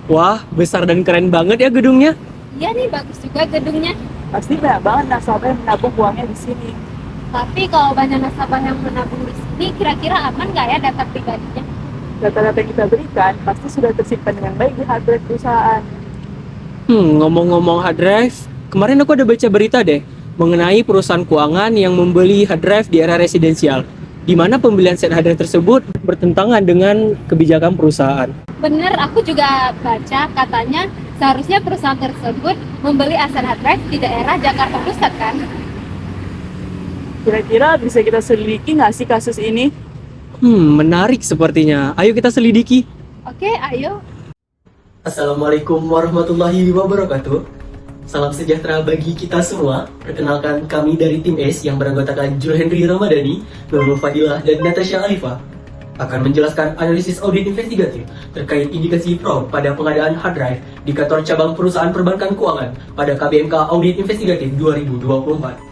Wah, besar dan keren banget ya gedungnya. Iya nih, bagus juga gedungnya. Pasti banyak banget nasabah yang menabung uangnya di sini. Tapi kalau banyak nasabah yang menabung di sini, kira-kira aman nggak ya data pribadinya? Data-data yang kita berikan pasti sudah tersimpan dengan baik di hard drive perusahaan. Ngomong-ngomong hard drive, kemarin aku ada baca berita deh mengenai perusahaan keuangan yang membeli hard drive di era residensial, di mana pembelian set hard drive tersebut bertentangan dengan kebijakan perusahaan. Bener, aku juga baca katanya seharusnya perusahaan tersebut membeli aset hard drive di daerah Jakarta Pusat kan? Kira-kira bisa kita selidiki nggak sih kasus ini? Menarik sepertinya. Ayo kita selidiki. Oke, ayo. Assalamualaikum warahmatullahi wabarakatuh. Salam sejahtera bagi kita semua. Perkenalkan kami dari tim S yang beranggotakan Jul Henry Ramadhani, Nurul Fadilah, dan Natasha Alifah akan menjelaskan analisis audit investigatif terkait indikasi fraud pada pengadaan hard drive di kantor cabang perusahaan perbankan keuangan pada KBMK Audit Investigatif 2024.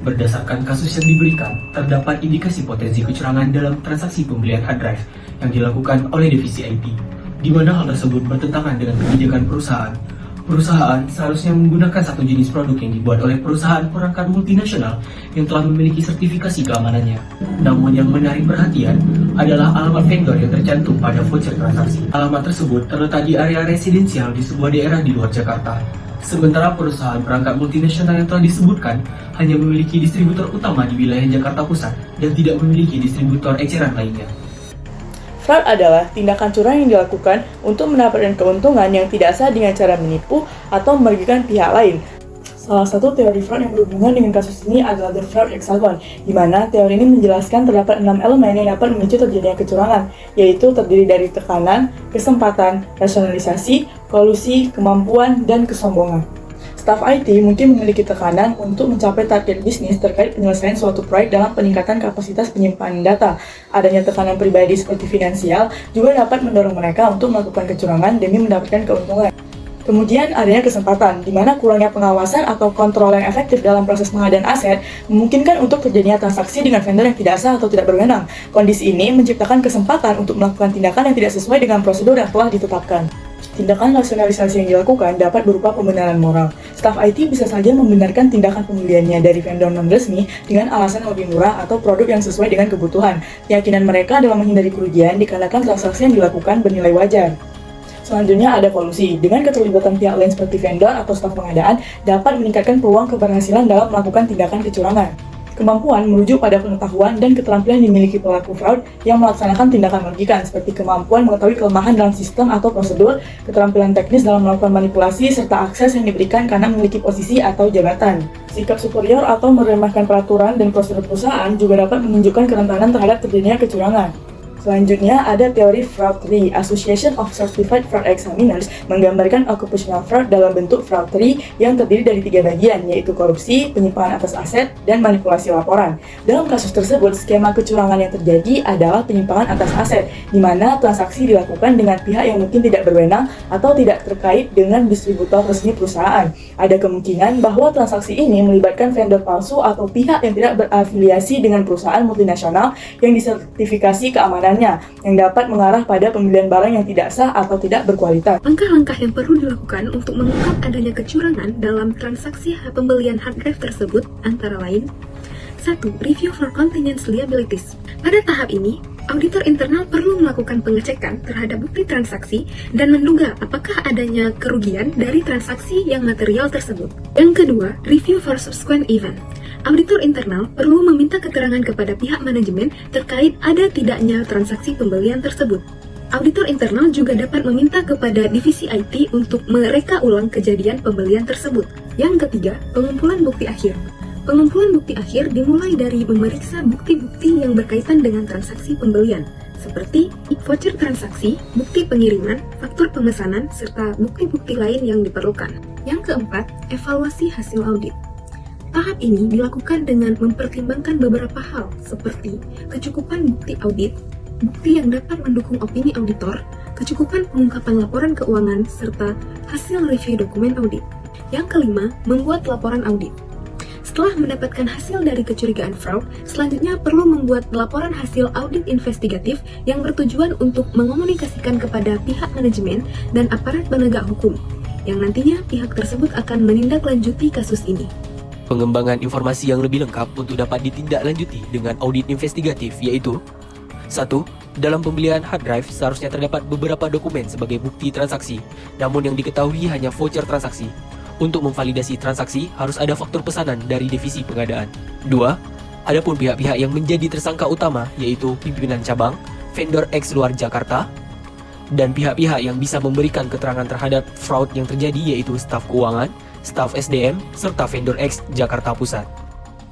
Berdasarkan kasus yang diberikan, terdapat indikasi potensi kecurangan dalam transaksi pembelian hard drive yang dilakukan oleh divisi IT, di mana hal tersebut bertentangan dengan kebijakan perusahaan. Perusahaan seharusnya menggunakan satu jenis produk yang dibuat oleh perusahaan perangkat multinasional yang telah memiliki sertifikasi keamanannya. Namun yang menarik perhatian adalah alamat vendor yang tercantum pada voucher transaksi. Alamat tersebut terletak di area residensial di sebuah daerah di luar Jakarta. Sementara perusahaan perangkat multinasional yang telah disebutkan hanya memiliki distributor utama di wilayah Jakarta Pusat dan tidak memiliki distributor eceran lainnya. Fraud adalah tindakan curang yang dilakukan untuk mendapatkan keuntungan yang tidak sah dengan cara menipu atau merugikan pihak lain. Salah satu teori fraud yang berhubungan dengan kasus ini adalah The Fraud Hexagon, di mana teori ini menjelaskan terdapat 6 elemen yang dapat memicu terjadinya kecurangan, yaitu terdiri dari tekanan, kesempatan, rasionalisasi, kolusi, kemampuan, dan kesombongan. Staf IT mungkin memiliki tekanan untuk mencapai target bisnis terkait penyelesaian suatu proyek dalam peningkatan kapasitas penyimpanan data. Adanya tekanan pribadi seperti finansial juga dapat mendorong mereka untuk melakukan kecurangan demi mendapatkan keuntungan. Kemudian adanya kesempatan, di mana kurangnya pengawasan atau kontrol yang efektif dalam proses pengadaan aset memungkinkan untuk terjadinya transaksi dengan vendor yang tidak sah atau tidak berwenang. Kondisi ini menciptakan kesempatan untuk melakukan tindakan yang tidak sesuai dengan prosedur yang telah ditetapkan. Tindakan rasionalisasi yang dilakukan dapat berupa pembenaran moral. Staf IT bisa saja membenarkan tindakan pembeliannya dari vendor non-resmi dengan alasan lebih murah atau produk yang sesuai dengan kebutuhan. Keyakinan mereka dalam menghindari kerugian dikarenakan transaksi yang dilakukan bernilai wajar. Selanjutnya ada kolusi. Dengan keterlibatan pihak lain seperti vendor atau staf pengadaan dapat meningkatkan peluang keberhasilan dalam melakukan tindakan kecurangan. Kemampuan merujuk pada pengetahuan dan keterampilan yang dimiliki pelaku fraud yang melaksanakan tindakan merugikan, seperti kemampuan mengetahui kelemahan dalam sistem atau prosedur, keterampilan teknis dalam melakukan manipulasi, serta akses yang diberikan karena memiliki posisi atau jabatan. Sikap superior atau meremehkan peraturan dan prosedur perusahaan juga dapat menunjukkan kerentanan terhadap terjadinya kecurangan. Selanjutnya ada teori fraud tree. Association of Certified Fraud Examiners menggambarkan occupational fraud dalam bentuk fraud tree yang terdiri dari 3 bagian, yaitu korupsi, penyimpangan atas aset, dan manipulasi laporan. Dalam kasus tersebut, skema kecurangan yang terjadi adalah penyimpangan atas aset, di mana transaksi dilakukan dengan pihak yang mungkin tidak berwenang atau tidak terkait dengan distributor resmi perusahaan. Ada kemungkinan bahwa transaksi ini melibatkan vendor palsu atau pihak yang tidak berafiliasi dengan perusahaan multinasional yang disertifikasi keamanan yang dapat mengarah pada pembelian barang yang tidak sah atau tidak berkualitas. Langkah-langkah yang perlu dilakukan untuk mengungkap adanya kecurangan dalam transaksi pembelian hard drive tersebut antara lain: 1. Review for Continuous Liabilities. Pada tahap ini, auditor internal perlu melakukan pengecekan terhadap bukti transaksi dan menduga apakah adanya kerugian dari transaksi yang material tersebut. Yang kedua, review for subsequent event. Auditor internal perlu meminta keterangan kepada pihak manajemen terkait ada tidaknya transaksi pembelian tersebut. Auditor internal juga dapat meminta kepada divisi IT untuk mereka ulang kejadian pembelian tersebut. Yang ketiga, pengumpulan bukti akhir. Pengumpulan bukti akhir dimulai dari memeriksa bukti-bukti yang berkaitan dengan transaksi pembelian, seperti voucher transaksi, bukti pengiriman, faktur pemesanan, serta bukti-bukti lain yang diperlukan. Yang keempat, evaluasi hasil audit. Tahap ini dilakukan dengan mempertimbangkan beberapa hal, seperti kecukupan bukti audit, bukti yang dapat mendukung opini auditor, kecukupan pengungkapan laporan keuangan, serta hasil review dokumen audit. Yang kelima, membuat laporan audit. Setelah mendapatkan hasil dari kecurigaan fraud, selanjutnya perlu membuat laporan hasil audit investigatif yang bertujuan untuk mengomunikasikan kepada pihak manajemen dan aparat penegak hukum, yang nantinya pihak tersebut akan menindaklanjuti kasus ini. Pengembangan informasi yang lebih lengkap untuk dapat ditindaklanjuti dengan audit investigatif yaitu 1. Dalam pembelian hard drive seharusnya terdapat beberapa dokumen sebagai bukti transaksi, namun yang diketahui hanya voucher transaksi. Untuk memvalidasi transaksi, harus ada faktur pesanan dari divisi pengadaan. 2. Adapun pihak-pihak yang menjadi tersangka utama yaitu pimpinan cabang, vendor X luar Jakarta, dan pihak-pihak yang bisa memberikan keterangan terhadap fraud yang terjadi yaitu staf keuangan, staf SDM, serta vendor X Jakarta Pusat.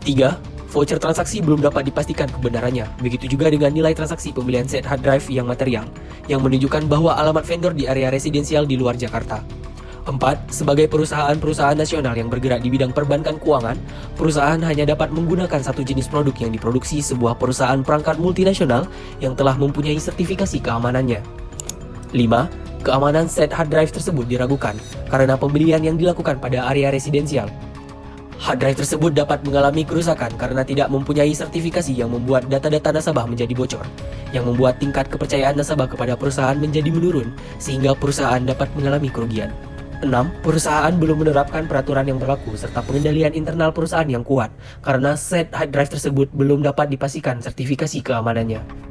3. Voucher transaksi belum dapat dipastikan kebenarannya. Begitu juga dengan nilai transaksi pembelian set hard drive yang material, yang menunjukkan bahwa alamat vendor di area residensial di luar Jakarta. 4. Sebagai perusahaan-perusahaan nasional yang bergerak di bidang perbankan keuangan, perusahaan hanya dapat menggunakan satu jenis produk yang diproduksi sebuah perusahaan perangkat multinasional yang telah mempunyai sertifikasi keamanannya. 5. Keamanan set hard drive tersebut diragukan karena pembelian yang dilakukan pada area residensial. Hard drive tersebut dapat mengalami kerusakan karena tidak mempunyai sertifikasi yang membuat data-data nasabah menjadi bocor, yang membuat tingkat kepercayaan nasabah kepada perusahaan menjadi menurun sehingga perusahaan dapat mengalami kerugian. 6. Perusahaan belum menerapkan peraturan yang berlaku serta pengendalian internal perusahaan yang kuat karena set hard drive tersebut belum dapat dipastikan sertifikasi keamanannya.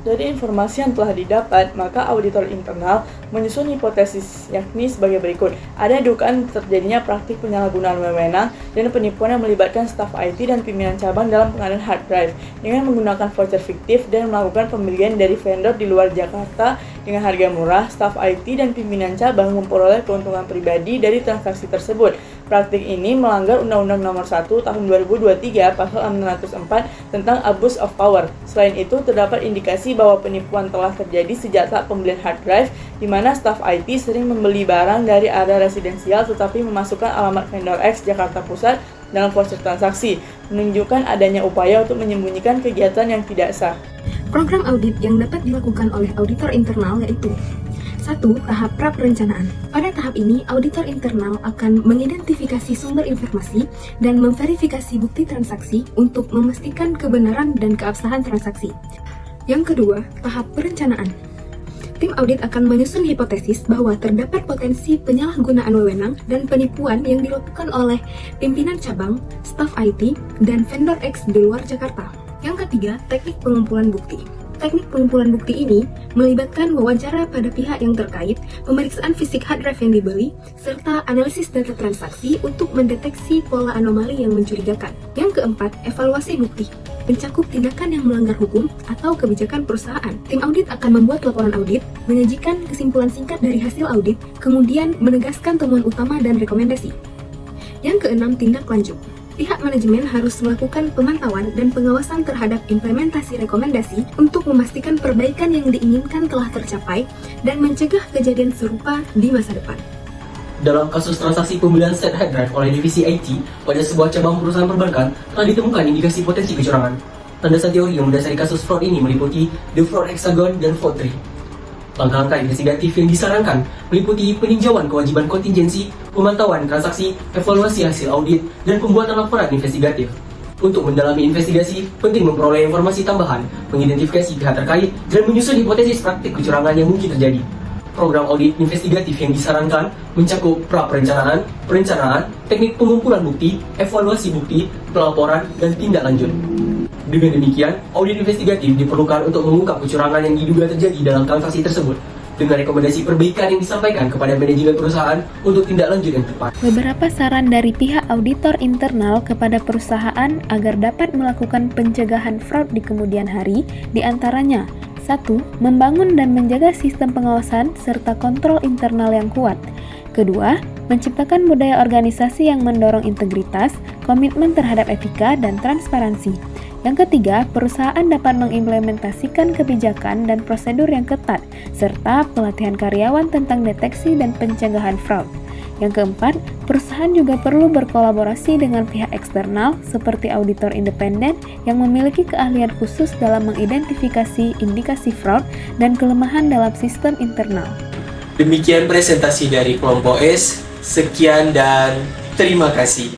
Dari informasi yang telah didapat, maka auditor internal menyusun hipotesis yakni sebagai berikut. Ada dugaan terjadinya praktik penyalahgunaan wewenang dan penipuan yang melibatkan staf IT dan pimpinan cabang dalam pengadaan hard drive dengan menggunakan voucher fiktif dan melakukan pembelian dari vendor di luar Jakarta dengan harga murah. Staf IT dan pimpinan cabang memperoleh keuntungan pribadi dari transaksi tersebut. Praktik ini melanggar Undang-Undang Nomor 1 Tahun 2023 Pasal 604 tentang Abuse of Power. Selain itu, terdapat indikasi bahwa penipuan telah terjadi sejak saat pembelian hard drive, di mana staf IT sering membeli barang dari area residensial tetapi memasukkan alamat vendor X Jakarta Pusat dalam voucher transaksi, menunjukkan adanya upaya untuk menyembunyikan kegiatan yang tidak sah. Program audit yang dapat dilakukan oleh auditor internal yaitu 1. Tahap pra-perencanaan. Pada tahap ini, auditor internal akan mengidentifikasi sumber informasi dan memverifikasi bukti transaksi untuk memastikan kebenaran dan keabsahan transaksi. Yang kedua, tahap perencanaan. Tim audit akan menyusun hipotesis bahwa terdapat potensi penyalahgunaan wewenang dan penipuan yang dilakukan oleh pimpinan cabang, staf IT, dan vendor X di luar Jakarta. Yang ketiga, teknik pengumpulan bukti. Teknik pengumpulan bukti ini melibatkan wawancara pada pihak yang terkait, pemeriksaan fisik hard drive yang dibeli, serta analisis data transaksi untuk mendeteksi pola anomali yang mencurigakan. Yang keempat, evaluasi bukti. Mencakup tindakan yang melanggar hukum atau kebijakan perusahaan. Tim audit akan membuat laporan audit, menyajikan kesimpulan singkat dari hasil audit, kemudian menegaskan temuan utama dan rekomendasi. Yang keenam, tindak lanjut. Pihak manajemen harus melakukan pemantauan dan pengawasan terhadap implementasi rekomendasi untuk memastikan perbaikan yang diinginkan telah tercapai dan mencegah kejadian serupa di masa depan. Dalam kasus transaksi pembelian set hard drive oleh divisi IT pada sebuah cabang perusahaan perbankan, telah ditemukan indikasi potensi kecurangan. Landasan teori yang mendasari kasus fraud ini meliputi The Fraud Hexagon dan Fraud Tree. Langkah-langkah investigatif yang disarankan meliputi peninjauan kewajiban kontingensi, pemantauan transaksi, evaluasi hasil audit, dan pembuatan laporan investigatif. Untuk mendalami investigasi, penting memperoleh informasi tambahan, mengidentifikasi pihak terkait, dan menyusun hipotesis praktik kecurangan yang mungkin terjadi. Program audit investigatif yang disarankan mencakup pra-perencanaan, perencanaan, teknik pengumpulan bukti, evaluasi bukti, pelaporan, dan tindak lanjut. Dengan demikian, audit investigatif diperlukan untuk mengungkap kecurangan yang diduga terjadi dalam transaksi tersebut, dengan rekomendasi perbaikan yang disampaikan kepada manajemen perusahaan untuk tindak lanjut yang tepat. Beberapa saran dari pihak auditor internal kepada perusahaan agar dapat melakukan pencegahan fraud di kemudian hari, diantaranya 1. Membangun dan menjaga sistem pengawasan serta kontrol internal yang kuat. Kedua, menciptakan budaya organisasi yang mendorong integritas, komitmen terhadap etika, dan transparansi. Yang ketiga, perusahaan dapat mengimplementasikan kebijakan dan prosedur yang ketat, serta pelatihan karyawan tentang deteksi dan pencegahan fraud. Yang keempat, perusahaan juga perlu berkolaborasi dengan pihak eksternal seperti auditor independen yang memiliki keahlian khusus dalam mengidentifikasi indikasi fraud dan kelemahan dalam sistem internal. Demikian presentasi dari kelompok S. Sekian dan terima kasih.